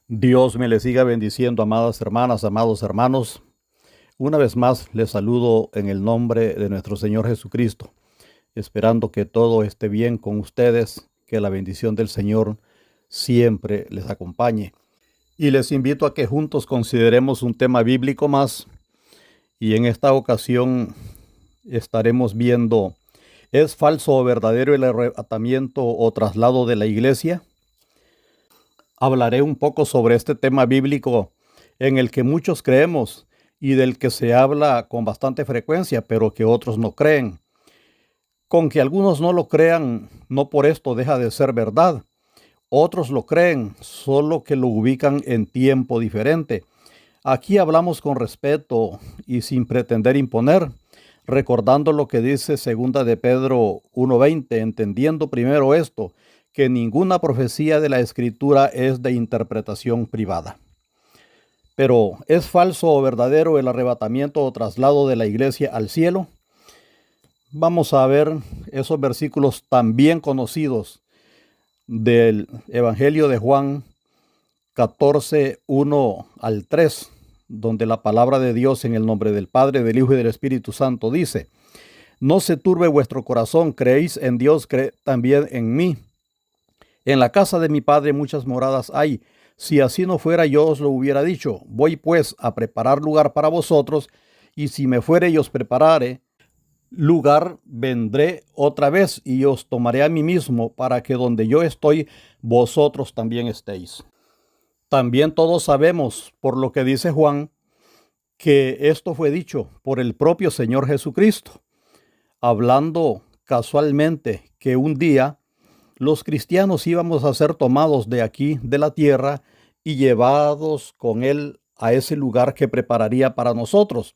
Dios me les siga bendiciendo, amadas hermanas, amados hermanos. Una vez más les saludo en el nombre de nuestro Señor Jesucristo, esperando que todo esté bien con ustedes, que la bendición del Señor siempre les acompañe. Y les invito a que juntos consideremos un tema bíblico más, y en esta ocasión estaremos viendo: ¿es falso o verdadero el arrebatamiento o traslado de la iglesia? Hablaré un poco sobre este tema bíblico en el que muchos creemos y del que se habla con bastante frecuencia, pero que otros no creen. Con que algunos no lo crean, no por esto deja de ser verdad. Otros lo creen, solo que lo ubican en tiempo diferente. Aquí hablamos con respeto y sin pretender imponer, recordando lo que dice segunda de Pedro 1:20, entendiendo primero esto, que ninguna profecía de la Escritura es de interpretación privada. Pero, ¿es falso o verdadero el arrebatamiento o traslado de la iglesia al cielo? Vamos a ver esos versículos tan bien conocidos del Evangelio de Juan 14, 1 al 3, donde la palabra de Dios en el nombre del Padre, del Hijo y del Espíritu Santo dice: No se turbe vuestro corazón, creéis en Dios, creed también en mí. En la casa de mi Padre muchas moradas hay. Si así no fuera, yo os lo hubiera dicho. Voy pues a preparar lugar para vosotros, y si me fuere y os preparare lugar, vendré otra vez y os tomaré a mí mismo, para que donde yo estoy, vosotros también estéis. También todos sabemos, por lo que dice Juan, que esto fue dicho por el propio Señor Jesucristo, hablando casualmente que un día los cristianos íbamos a ser tomados de aquí, de la tierra, y llevados con él a ese lugar que prepararía para nosotros.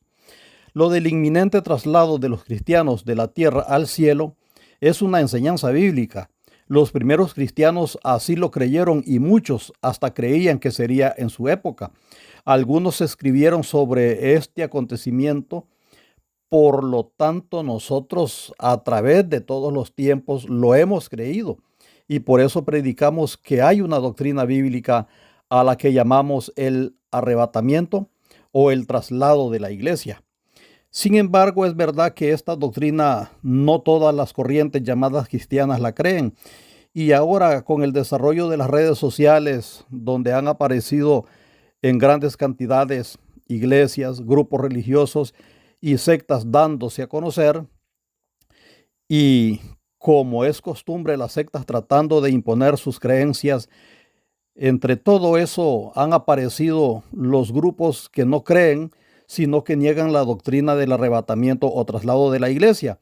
Lo del inminente traslado de los cristianos de la tierra al cielo es una enseñanza bíblica. Los primeros cristianos así lo creyeron y muchos hasta creían que sería en su época. Algunos escribieron sobre este acontecimiento. Por lo tanto, nosotros a través de todos los tiempos lo hemos creído, y por eso predicamos que hay una doctrina bíblica a la que llamamos el arrebatamiento o el traslado de la iglesia. Sin embargo, es verdad que esta doctrina no todas las corrientes llamadas cristianas la creen, y ahora con el desarrollo de las redes sociales, donde han aparecido en grandes cantidades iglesias, grupos religiosos y sectas dándose a conocer, y como es costumbre, las sectas tratando de imponer sus creencias, entre todo eso han aparecido los grupos que no creen, sino que niegan la doctrina del arrebatamiento o traslado de la iglesia,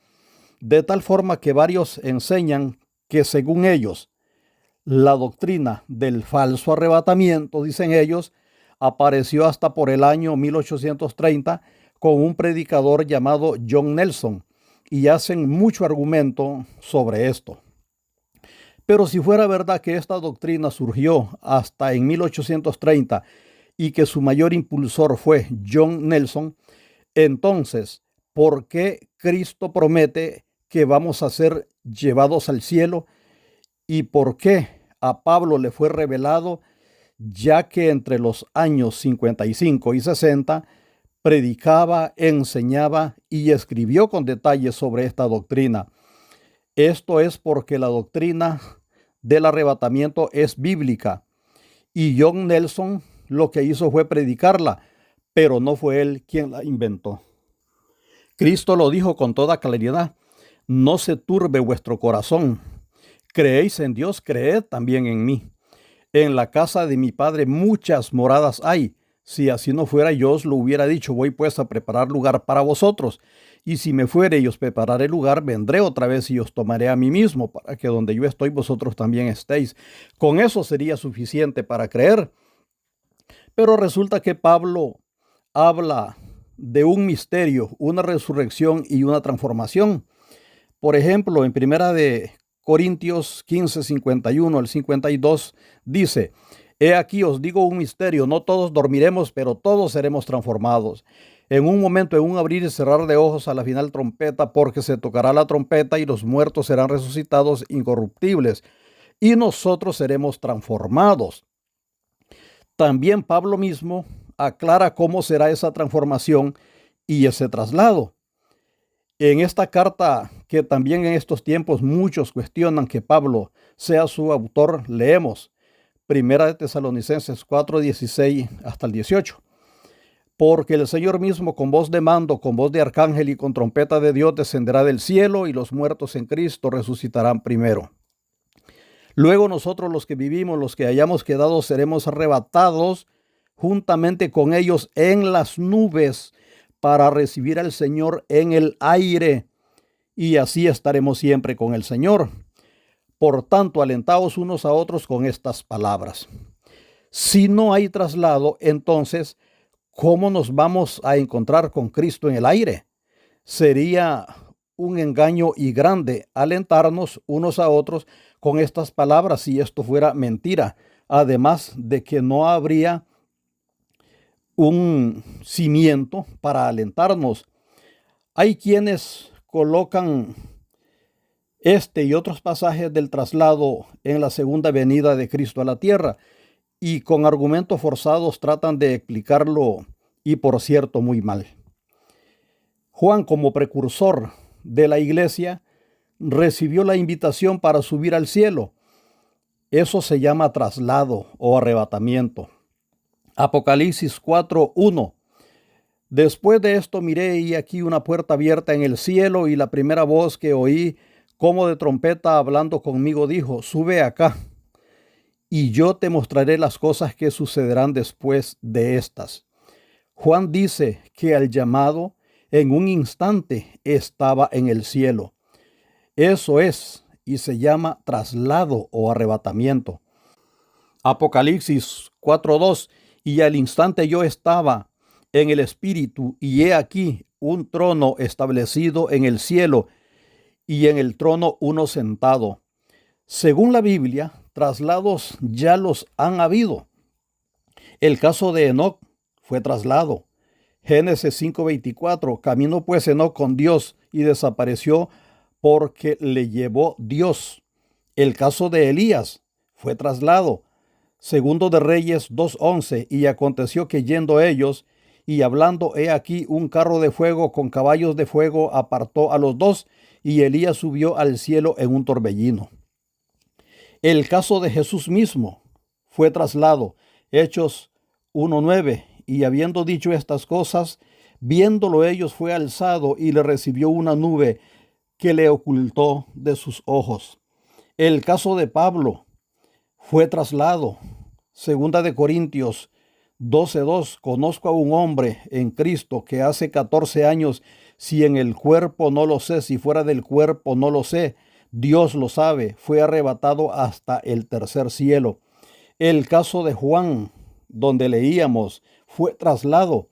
de tal forma que varios enseñan que, según ellos, la doctrina del falso arrebatamiento, dicen ellos, apareció hasta por el año 1830 con un predicador llamado John Nelson, y hacen mucho argumento sobre esto. Pero si fuera verdad que esta doctrina surgió hasta en 1830 y que su mayor impulsor fue John Nelson, entonces, ¿por qué Cristo promete que vamos a ser llevados al cielo? ¿Y por qué a Pablo le fue revelado, ya que entre los años 55 y 60 predicaba, enseñaba y escribió con detalle sobre esta doctrina? Esto es porque la doctrina del arrebatamiento es bíblica, y John Nelson lo que hizo fue predicarla, pero no fue él quien la inventó. Cristo lo dijo con toda claridad: no se turbe vuestro corazón. Creéis en Dios, creed también en mí. En la casa de mi Padre muchas moradas hay. Si así no fuera, yo os lo hubiera dicho. Voy pues a preparar lugar para vosotros. Y si me fuere y os prepararé lugar, vendré otra vez y os tomaré a mí mismo, para que donde yo estoy, vosotros también estéis. Con eso sería suficiente para creer. Pero resulta que Pablo habla de un misterio, una resurrección y una transformación. Por ejemplo, en primera de Corintios 15, 51 al 52 dice: He aquí os digo un misterio, no todos dormiremos, pero todos seremos transformados. En un momento, en un abrir y cerrar de ojos, a la final trompeta, porque se tocará la trompeta y los muertos serán resucitados incorruptibles, y nosotros seremos transformados. También Pablo mismo aclara cómo será esa transformación y ese traslado. En esta carta, que también en estos tiempos muchos cuestionan que Pablo sea su autor, leemos Primera de Tesalonicenses 4:16 hasta el 18. Porque el Señor mismo con voz de mando, con voz de arcángel y con trompeta de Dios descenderá del cielo, y los muertos en Cristo resucitarán primero. Luego nosotros, los que vivimos, los que hayamos quedado, seremos arrebatados juntamente con ellos en las nubes para recibir al Señor en el aire, y así estaremos siempre con el Señor. Por tanto, alentaos unos a otros con estas palabras. Si no hay traslado, entonces, ¿cómo nos vamos a encontrar con Cristo en el aire? Sería un engaño y grande alentarnos unos a otros con estas palabras si esto fuera mentira, además de que no habría un cimiento para alentarnos. Hay quienes colocan este y otros pasajes del traslado en la segunda venida de Cristo a la tierra y con argumentos forzados tratan de explicarlo, y por cierto muy mal. Juan, como precursor de la iglesia, recibió la invitación para subir al cielo. Eso se llama traslado o arrebatamiento. Apocalipsis 4:1. Después de esto miré y aquí una puerta abierta en el cielo, y la primera voz que oí como de trompeta hablando conmigo dijo: sube acá, y yo te mostraré las cosas que sucederán después de estas. Juan dice que al llamado en un instante estaba en el cielo. Eso es, y se llama traslado o arrebatamiento. Apocalipsis 4:2. Y al instante yo estaba en el espíritu, y he aquí un trono establecido en el cielo, y en el trono uno sentado. Según la Biblia, traslados ya los han habido. El caso de Enoc fue traslado. Génesis 5:24. Caminó pues Enoc con Dios y desapareció porque le llevó Dios. El caso de Elías fue traslado. Segundo de Reyes 2:11. Y aconteció que yendo ellos y hablando, he aquí un carro de fuego con caballos de fuego apartó a los dos, y Elías subió al cielo en un torbellino. El caso de Jesús mismo fue traslado. Hechos 1:9. Y habiendo dicho estas cosas, viéndolo ellos, fue alzado y le recibió una nube que le ocultó de sus ojos. El caso de Pablo fue traslado. Segunda de Corintios 12:2. Conozco a un hombre en Cristo que hace 14 años, si en el cuerpo no lo sé, si fuera del cuerpo no lo sé, Dios lo sabe, fue arrebatado hasta el tercer cielo. El caso de Juan, donde leíamos, fue traslado.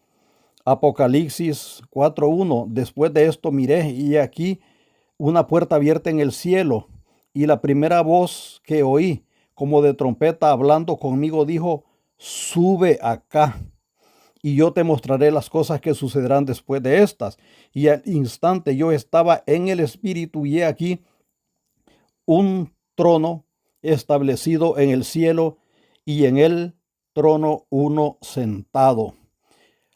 Apocalipsis 4:1. Después de esto miré, y aquí una puerta abierta en el cielo, y la primera voz que oí, como de trompeta hablando conmigo, dijo: sube acá, y yo te mostraré las cosas que sucederán después de estas. Y al instante yo estaba en el espíritu, y he aquí un trono establecido en el cielo, y en el trono uno sentado.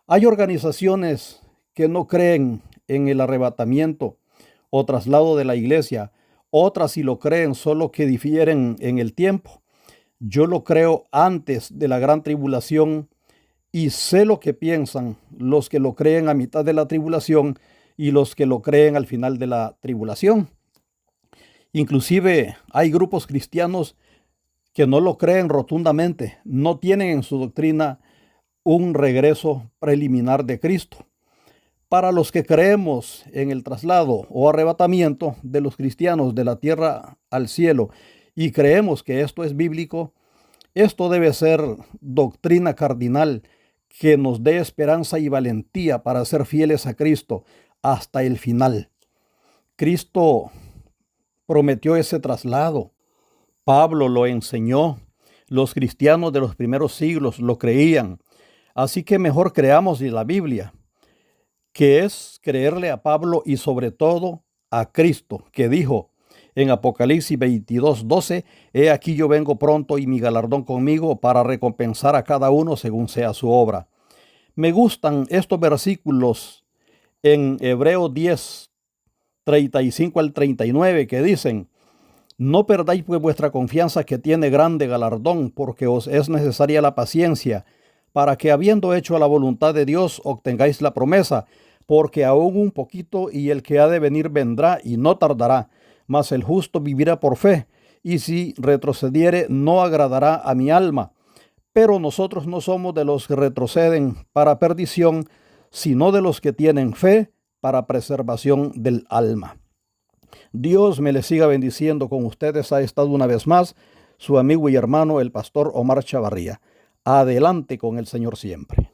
Hay organizaciones que no creen en el arrebatamiento o traslado de la iglesia. Otras sí lo creen, solo que difieren en el tiempo. Yo lo creo antes de la gran tribulación, y sé lo que piensan los que lo creen a mitad de la tribulación y los que lo creen al final de la tribulación. Inclusive hay grupos cristianos que no lo creen rotundamente, no tienen en su doctrina un regreso preliminar de Cristo. Para los que creemos en el traslado o arrebatamiento de los cristianos de la tierra al cielo y creemos que esto es bíblico, esto debe ser doctrina cardinal que nos dé esperanza y valentía para ser fieles a Cristo hasta el final. Cristo prometió ese traslado. Pablo lo enseñó. Los cristianos de los primeros siglos lo creían. Así que mejor creamos en la Biblia, que es creerle a Pablo y sobre todo a Cristo, que dijo: En Apocalipsis 22:12, he aquí yo vengo pronto y mi galardón conmigo para recompensar a cada uno según sea su obra. Me gustan estos versículos en Hebreos 10:35 al 39 que dicen: no perdáis pues vuestra confianza, que tiene grande galardón, porque os es necesaria la paciencia, para que habiendo hecho la voluntad de Dios obtengáis la promesa, porque aún un poquito y el que ha de venir vendrá y no tardará, mas el justo vivirá por fe, y si retrocediere no agradará a mi alma. Pero nosotros no somos de los que retroceden para perdición, sino de los que tienen fe para preservación del alma. Dios me les siga bendiciendo con ustedes. Ha estado una vez más su amigo y hermano, el pastor Omar Chavarría. Adelante con el Señor siempre.